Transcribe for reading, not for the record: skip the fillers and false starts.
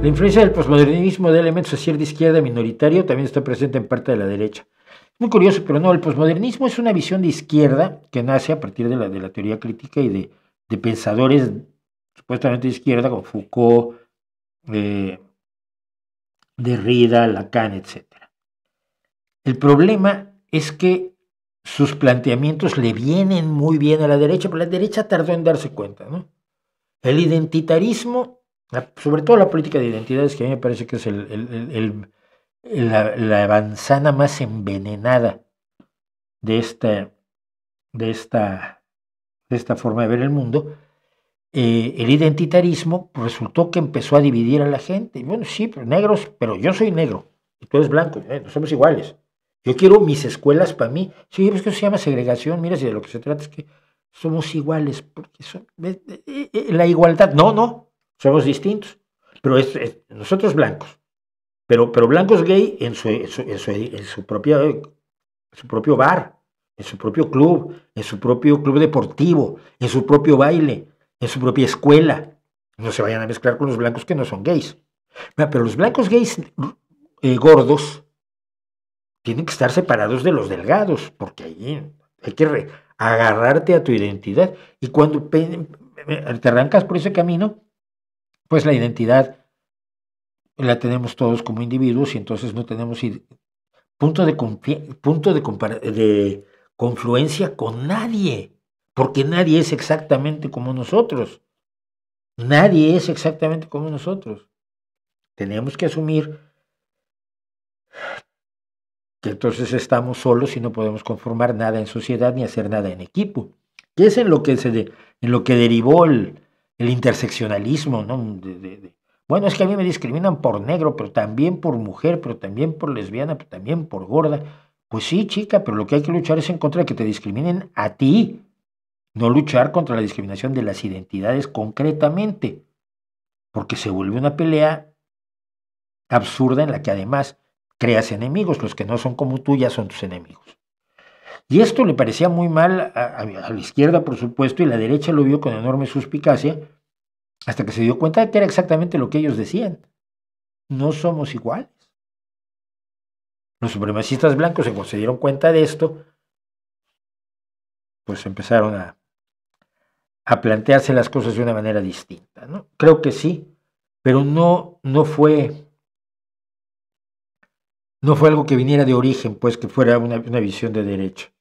La influencia del posmodernismo de elementos hacia de izquierda minoritario también está presente en parte de la derecha. Muy curioso, pero no, el posmodernismo es una visión de izquierda que nace a partir de la teoría crítica y de pensadores supuestamente de izquierda como Foucault, Derrida, Lacan, etc. El problema es que sus planteamientos le vienen muy bien a la derecha, pero la derecha tardó en darse cuenta, ¿no? El identitarismo, sobre todo la política de identidades, que a mí me parece que es la manzana más envenenada de esta forma de ver el mundo. El identitarismo resultó que empezó a dividir a la gente. Y bueno, sí, pero negros, pero yo soy negro y tú eres blanco, no somos iguales. Yo quiero mis escuelas para mí. Sí, es que eso se llama segregación. Mira, si de lo que se trata es que somos iguales, porque la igualdad, no, somos distintos. Pero nosotros blancos, pero blancos gay en su propio bar, en su propio club, en su propio club deportivo, en su propio baile, en su propia escuela. No se vayan a mezclar con los blancos que no son gays. Pero los blancos gays gordos tienen que estar separados de los delgados, porque ahí hay que agarrarte a tu identidad. Y cuando te arrancas por ese camino, pues la identidad la tenemos todos como individuos y entonces no tenemos punto de confluencia con nadie, porque nadie es exactamente como nosotros. Nadie es exactamente como nosotros. Tenemos que asumir que entonces estamos solos y no podemos conformar nada en sociedad ni hacer nada en equipo. Que es en lo que derivó el interseccionalismo, ¿no? Bueno, es que a mí me discriminan por negro, pero también por mujer, pero también por lesbiana, pero también por gorda. Pues sí, chica, pero lo que hay que luchar es en contra de que te discriminen a ti, no luchar contra la discriminación de las identidades concretamente, porque se vuelve una pelea absurda en la que además creas enemigos, los que no son como tú ya son tus enemigos. Y esto le parecía muy mal a la izquierda, por supuesto, y la derecha lo vio con enorme suspicacia, hasta que se dio cuenta de que era exactamente lo que ellos decían. No somos iguales. Los supremacistas blancos, cuando se dieron cuenta de esto, pues empezaron a plantearse las cosas de una manera distinta, ¿no? Creo que sí, pero no fue algo que viniera de origen, pues que fuera una visión de derecha.